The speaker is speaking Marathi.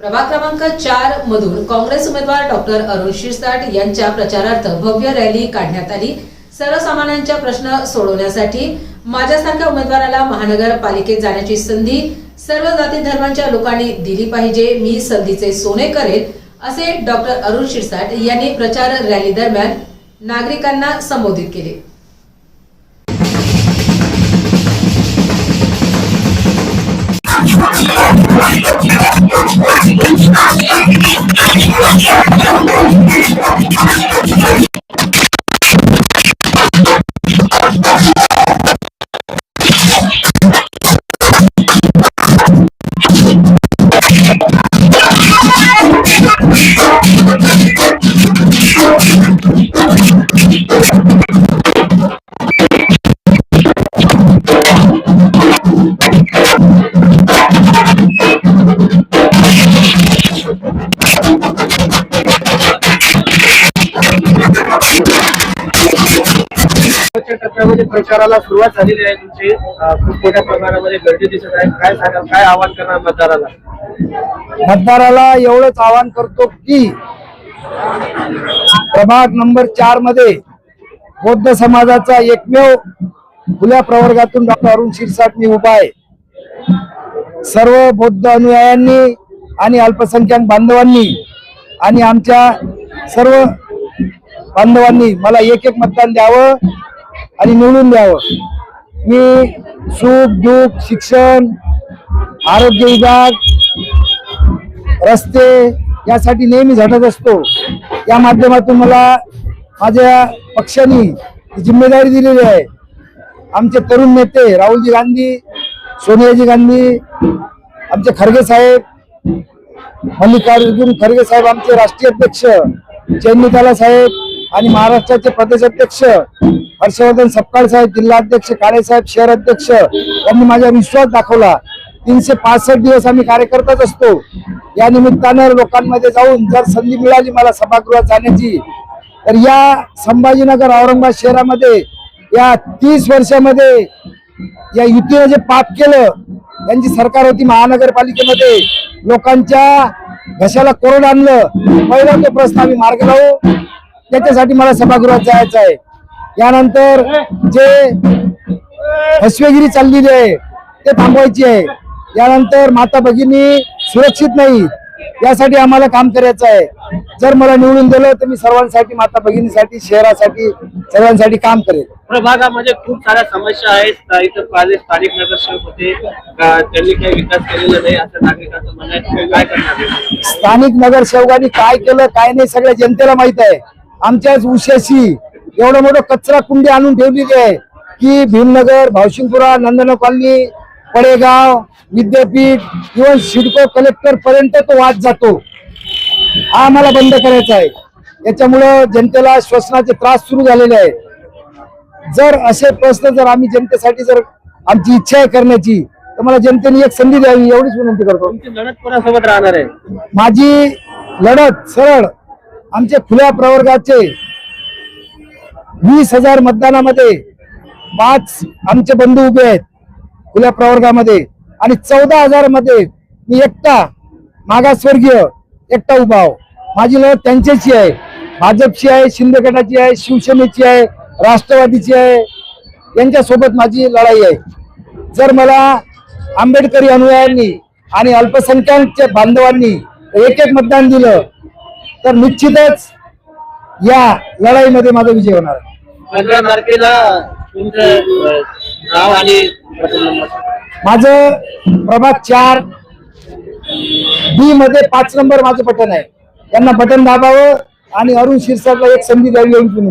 प्रभाग क्रमांक 4 मधून काँग्रेस उमेदवार डॉक्टर अरुण शिरसाट यांच्या प्रचारार्थ भव्य रॅली काढण्यात आली। सर्वसामान्यांच्या प्रश्न सोडवण्यासाठी माझ्यासारख्या उमेदवाराला महानगरपालिकेत जाण्याची संधी सर्व जाती धर्मांच्या लोकांनी दिली पाहिजे। मी संधीचे सोने करेल असे डॉक्टर अरुण शिरसाट यांनी प्रचार रॅली दरम्यान नागरिकांना संबोधित केले। टप्प्यामध्ये प्रचाराला सुरुवात झालेली आहे। तुमची खूप मोठ्या प्रमाणामध्ये गर्दी दिसत आहे। काय सांगाल, काय आवाहन करणार मतदाराला एवढंच आवाहन करतो की प्रभाग नंबर 4 मध्ये बौद्ध समाजाचा एकमेव खुल्या प्रवर्गातून डॉक्टर अरुण शिरसाट मी उभा आहे। सर्व बौद्ध अनुयायांनी आणि अल्पसंख्याक बांधवांनी आणि आमच्या सर्व बांधवांनी मला एक मतदान द्यावं आणि निवडून द्यावं। मी सुख दुःख शिक्षण आरोग्य विभाग रस्ते यासाठी नेहमी झटत असतो। या माध्यमातून मला माझ्या पक्षाने जिम्मेदारी दिलेली आहे। आमचे तरुण नेते राहुलजी गांधी, सोनियाजी गांधी, आमचे खरगे साहेब, मल्लिकार्जुन खरगे साहेब आमचे राष्ट्रीय अध्यक्ष, चैनीताला साहेब आणि महाराष्ट्राचे प्रदेश अध्यक्ष हर्षवर्धन सपकाळ साहेब, जिल्हाध्यक्ष काळे साहेब, शहर अध्यक्ष यांनी माझ्यावर विश्वास दाखवला। 365 दिवस आम्ही कार्यकर्ताच असतो। या निमित्तानं लोकांमध्ये जाऊन जर संधी मिळाली मला सभागृहात जाण्याची तर या संभाजीनगर औरंगाबाद शहरामध्ये या 30 वर्षामध्ये या युतीने जे पाप केलं, यांची सरकार होती महानगरपालिकेमध्ये, लोकांच्या घशाला कोरड आणलं, पहिला तो प्रश्न आम्ही मार्ग लावू। त्याच्यासाठी मला सभागृहात जायचं आहे। यानंतर जे फसवेगिरी चाललेली आहे ते थांबवायची आहे। यानंतर माता भगिनी सुरक्षित नाही, यासाठी आम्हाला काम करायचं आहे। जर मला निवडून दिलं तर मी सर्वांसाठी, माता भगिनीसाठी, शहरासाठी, सर्वांसाठी काम करेल। प्रभागामध्ये खूप साऱ्या समस्या आहेत। इथं पहिले स्थानिक नगरसेवक होते, त्यांनी काही विकास केलेला नाही असं नागरिकांचं म्हणणं आहे। काय करणार? स्थानिक नगरसेवकांनी काय केलं काय नाही सगळ्या जनतेला माहित आहे। आमच्याच उशाशी एवढं मोठं कचरा कुंडी आणून ठेवलेली आहे की भीमनगर, भावशिंगपुरा, नंदन कॉलनी, पडेगाव, विद्यापीठ इव्हन सिडको कलेक्टर पर्यंत तो वाद जातो। हा आम्हाला बंद करायचा आहे। याच्यामुळं जनतेला श्वसनाचे त्रास सुरू झालेले आहे। जर असे प्रश्न जर आम्ही जनतेसाठी जर आमची इच्छा आहे करण्याची तर मला जनतेने एक संधी द्यावी एवढीच विनंती करतो। तुमची लढत कोणासोबत राहणार आहे? माझी लढत सरळ आमच्या खुल्या प्रवर्गाचे 20,000 मतदानामध्ये 5 आमचे बंधू उभे आहेत खुल्या प्रवर्गामध्ये आणि 14,000 मध्ये मी एकटा मागासवर्गीय एकटा उभा आहो। माझी लढत त्यांच्याची आहे, भाजपची आहे, शिंदे गटाची आहे, शिवसेनेची आहे, राष्ट्रवादीची आहे, यांच्यासोबत माझी लढाई आहे। जर मला आंबेडकरी अनुयायांनी आणि अल्पसंख्याक बांधवांनी एक मतदान दिलं तर निश्चितच या लढाईमध्ये माझा विजय होणार आहे। 15 तारखेला तुमचं नाव आणि माझं प्रभाग 4 B मध्ये 5 नंबर माझं बटन आहे। त्यांना बटन दाबावं आणि अरुण शिरसाटला एक संधी द्यावी एवढी विनंती।